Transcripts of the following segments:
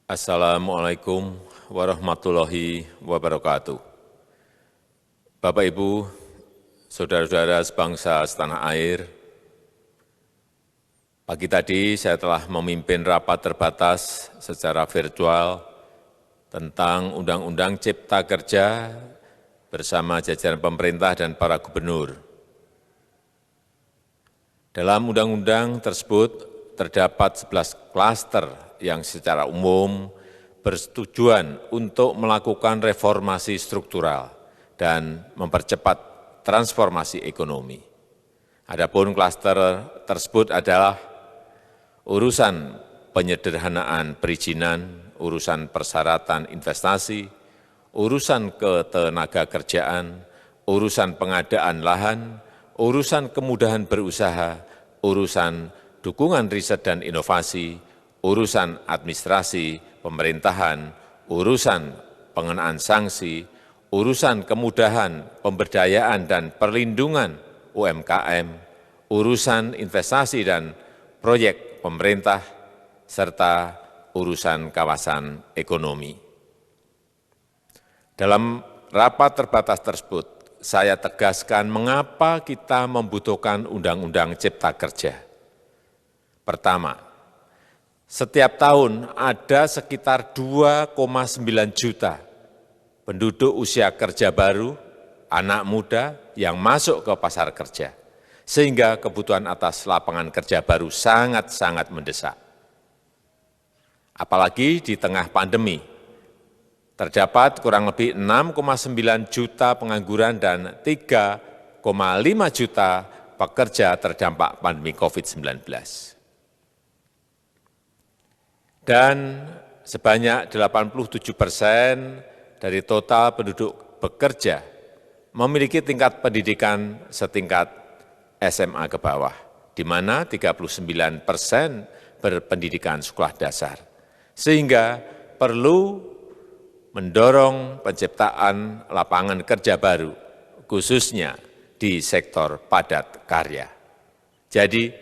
Assalamualaikum warahmatullahi wabarakatuh. Bapak, Ibu, saudara-saudara sebangsa setanah air, pagi tadi saya telah memimpin rapat terbatas secara virtual tentang Undang-Undang Cipta Kerja bersama jajaran pemerintah dan para gubernur. Dalam undang-undang tersebut terdapat 11 klaster yang secara umum bertujuan untuk melakukan reformasi struktural dan mempercepat transformasi ekonomi. Adapun klaster tersebut adalah urusan penyederhanaan perizinan, urusan persyaratan investasi, urusan ketenagakerjaan, urusan pengadaan lahan, urusan kemudahan berusaha, urusan dukungan riset dan inovasi, urusan administrasi pemerintahan, urusan pengenaan sanksi, urusan kemudahan pemberdayaan dan perlindungan UMKM, urusan investasi dan proyek pemerintah, serta urusan kawasan ekonomi. Dalam rapat terbatas tersebut, saya tegaskan mengapa kita membutuhkan Undang-Undang Cipta Kerja. Pertama, setiap tahun ada sekitar 2,9 juta penduduk usia kerja baru, anak muda yang masuk ke pasar kerja, sehingga kebutuhan atas lapangan kerja baru sangat-sangat mendesak. Apalagi di tengah pandemi, terdapat kurang lebih 6,9 juta pengangguran dan 3,5 juta pekerja terdampak pandemi COVID-19. Dan sebanyak 87% dari total penduduk bekerja memiliki tingkat pendidikan setingkat SMA ke bawah, di mana 39% berpendidikan sekolah dasar. Sehingga perlu mendorong penciptaan lapangan kerja baru, khususnya di sektor padat karya. Jadi,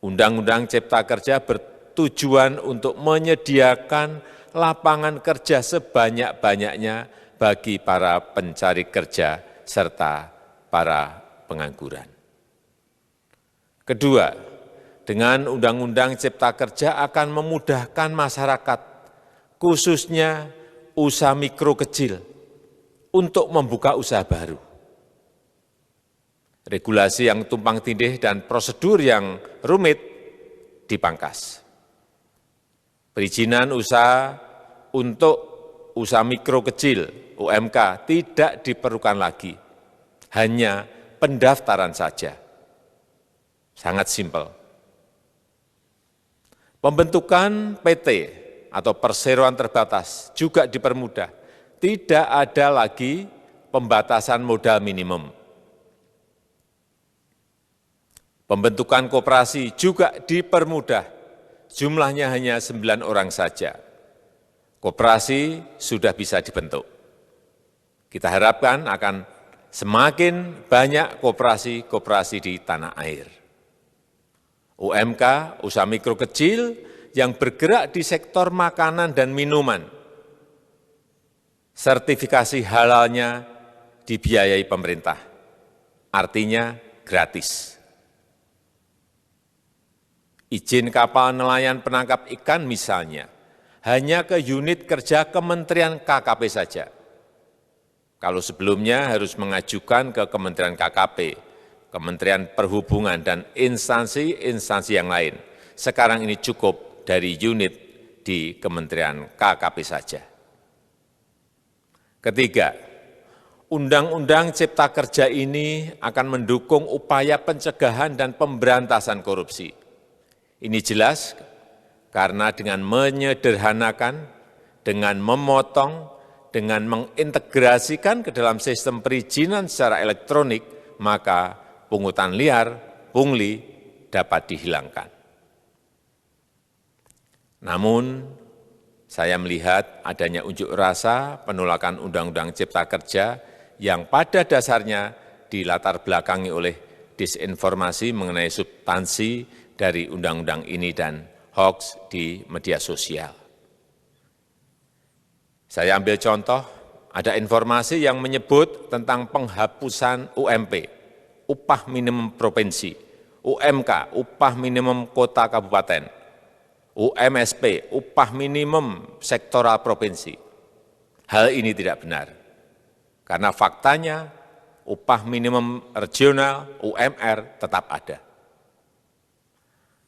Undang-Undang Cipta Kerja bertujuan untuk menyediakan lapangan kerja sebanyak-banyaknya bagi para pencari kerja serta para pengangguran. Kedua, dengan Undang-Undang Cipta Kerja akan memudahkan masyarakat, khususnya usaha mikro kecil, untuk membuka usaha baru. Regulasi yang tumpang tindih dan prosedur yang rumit dipangkas. Perizinan usaha untuk usaha mikro kecil (UMK) tidak diperlukan lagi, hanya pendaftaran saja. Sangat simpel. Pembentukan PT atau perseroan terbatas juga dipermudah. Tidak ada lagi pembatasan modal minimum. Pembentukan koperasi juga dipermudah. Jumlahnya hanya 9 orang saja. Koperasi sudah bisa dibentuk. Kita harapkan akan semakin banyak koperasi-koperasi di tanah air. UMK, usaha mikro kecil yang bergerak di sektor makanan dan minuman. Sertifikasi halalnya dibiayai pemerintah, artinya gratis. Izin kapal nelayan penangkap ikan misalnya, hanya ke unit kerja Kementerian KKP saja. Kalau sebelumnya harus mengajukan ke Kementerian KKP, Kementerian Perhubungan, dan instansi-instansi yang lain. Sekarang ini cukup dari unit di Kementerian KKP saja. Ketiga, Undang-Undang Cipta Kerja ini akan mendukung upaya pencegahan dan pemberantasan korupsi. Ini jelas karena dengan menyederhanakan, dengan memotong, dengan mengintegrasikan ke dalam sistem perizinan secara elektronik, maka pungutan liar, pungli dapat dihilangkan. Namun, saya melihat adanya unjuk rasa penolakan Undang-Undang Cipta Kerja yang pada dasarnya dilatar belakangi oleh disinformasi mengenai substansi dari undang-undang ini dan hoax di media sosial. Saya ambil contoh, ada informasi yang menyebut tentang penghapusan UMP, upah minimum provinsi, UMK, upah minimum kota kabupaten, UMSP, upah minimum sektoral provinsi. Hal ini tidak benar, karena faktanya upah minimum regional, UMR, tetap ada.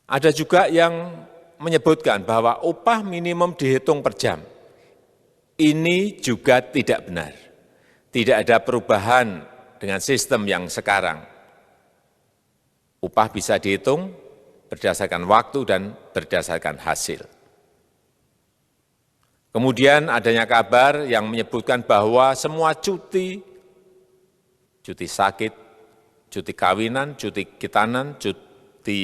Ada juga yang menyebutkan bahwa upah minimum dihitung per jam. Ini juga tidak benar. Tidak ada perubahan dengan sistem yang sekarang. Upah bisa dihitung berdasarkan waktu dan berdasarkan hasil. Kemudian adanya kabar yang menyebutkan bahwa semua cuti sakit, cuti kawinan, cuti khitanan, cuti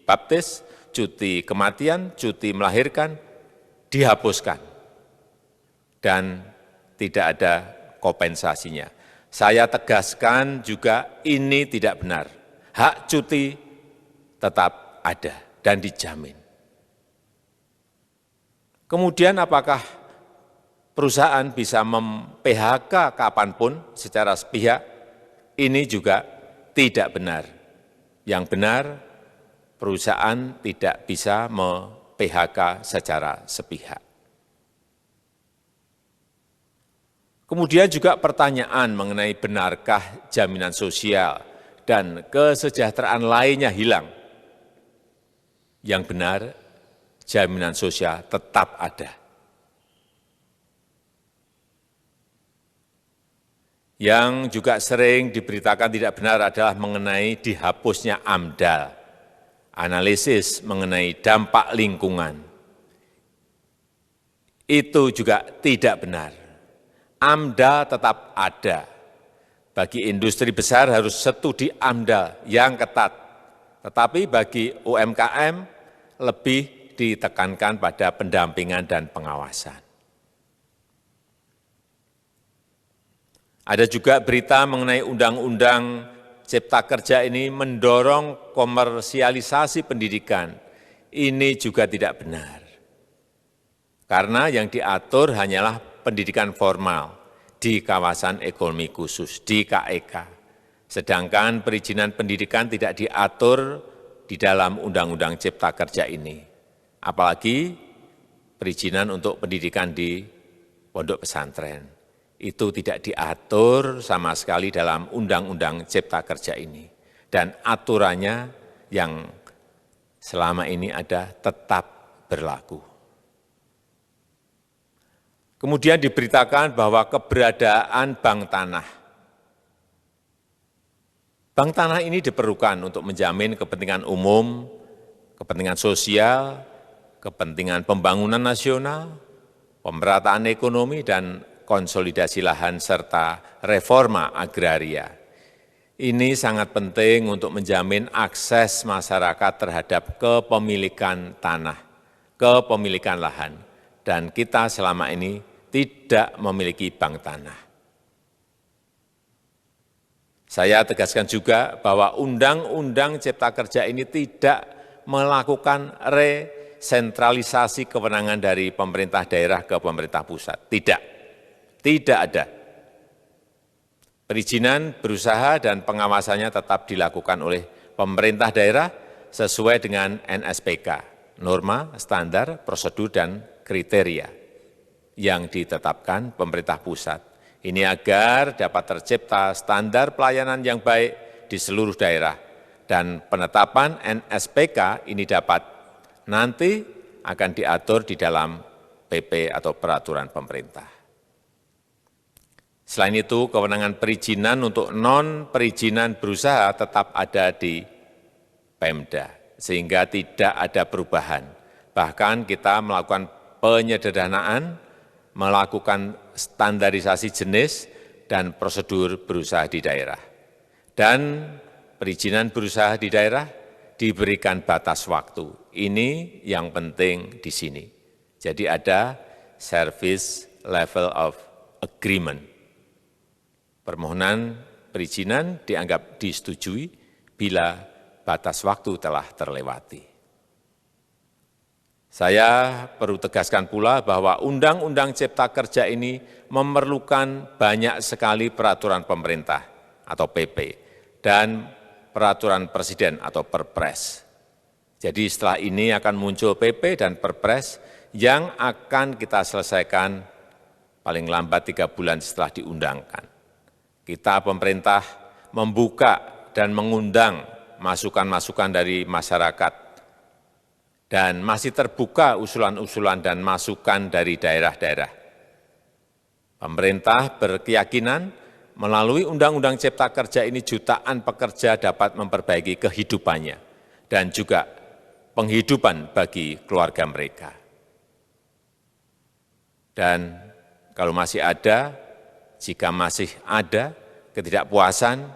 baptis, cuti kematian, cuti melahirkan, dihapuskan. Dan tidak ada kompensasinya. Saya tegaskan juga ini tidak benar. Hak cuti tetap ada dan dijamin. Kemudian apakah perusahaan bisa mem-PHK kapanpun secara sepihak? Ini juga tidak benar. Yang benar, perusahaan tidak bisa mem-PHK secara sepihak. Kemudian juga pertanyaan mengenai benarkah jaminan sosial dan kesejahteraan lainnya hilang. Yang benar, jaminan sosial tetap ada. Yang juga sering diberitakan tidak benar adalah mengenai dihapusnya AMDAL, analisis mengenai dampak lingkungan. Itu juga tidak benar. AMDAL tetap ada. Bagi industri besar harus studi AMDAL yang ketat. Tetapi bagi UMKM lebih ditekankan pada pendampingan dan pengawasan. Ada juga berita mengenai Undang-Undang Cipta Kerja ini mendorong komersialisasi pendidikan. Ini juga tidak benar. Karena yang diatur hanyalah pendidikan formal di kawasan ekonomi khusus, di KEK. Sedangkan perizinan pendidikan tidak diatur di dalam Undang-Undang Cipta Kerja ini. Apalagi perizinan untuk pendidikan di pondok pesantren. Itu tidak diatur sama sekali dalam Undang-Undang Cipta Kerja ini. Dan aturannya yang selama ini ada tetap berlaku. Kemudian diberitakan bahwa keberadaan bank tanah. Bank tanah ini diperlukan untuk menjamin kepentingan umum, kepentingan sosial, kepentingan pembangunan nasional, pemerataan ekonomi, dan konsolidasi lahan serta reforma agraria. Ini sangat penting untuk menjamin akses masyarakat terhadap kepemilikan tanah, kepemilikan lahan, dan kita selama ini tidak memiliki bank tanah. Saya tegaskan juga bahwa Undang-Undang Cipta Kerja ini tidak melakukan resentralisasi kewenangan dari pemerintah daerah ke pemerintah pusat. Tidak ada. Perizinan berusaha dan pengawasannya tetap dilakukan oleh pemerintah daerah sesuai dengan NSPK, norma, standar, prosedur, dan kriteria yang ditetapkan pemerintah pusat. Ini agar dapat tercipta standar pelayanan yang baik di seluruh daerah. Dan penetapan NSPK ini dapat nanti akan diatur di dalam PP atau peraturan pemerintah. Selain itu, kewenangan perizinan untuk non-perizinan berusaha tetap ada di Pemda, sehingga tidak ada perubahan. Bahkan kita melakukan penyederhanaan, melakukan standarisasi jenis dan prosedur berusaha di daerah. Dan perizinan berusaha di daerah diberikan batas waktu. Ini yang penting di sini. Jadi ada service level of agreement. Permohonan perizinan dianggap disetujui bila batas waktu telah terlewati. Saya perlu tegaskan pula bahwa Undang-Undang Cipta Kerja ini memerlukan banyak sekali peraturan pemerintah atau PP dan peraturan presiden atau Perpres. Jadi setelah ini akan muncul PP dan Perpres yang akan kita selesaikan paling lambat 3 bulan setelah diundangkan. Kita pemerintah membuka dan mengundang masukan-masukan dari masyarakat dan masih terbuka usulan-usulan dan masukan dari daerah-daerah. Pemerintah berkeyakinan melalui Undang-Undang Cipta Kerja ini jutaan pekerja dapat memperbaiki kehidupannya dan juga penghidupan bagi keluarga mereka. Dan kalau masih ada, jika masih ada ketidakpuasan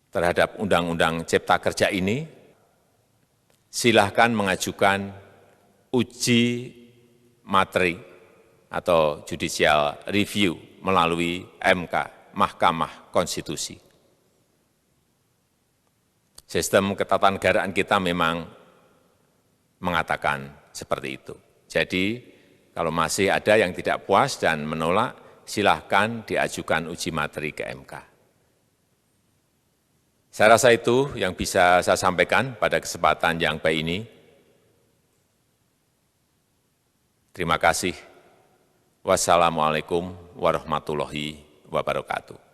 terhadap Undang-Undang Cipta Kerja ini, silahkan mengajukan uji materi atau judicial review melalui MK, Mahkamah Konstitusi. Sistem ketatanegaraan kita memang mengatakan seperti itu. Jadi, kalau masih ada yang tidak puas dan menolak, silahkan diajukan uji materi ke MK. Saya rasa itu yang bisa saya sampaikan pada kesempatan yang baik ini. Terima kasih. Wassalamualaikum warahmatullahi wabarakatuh.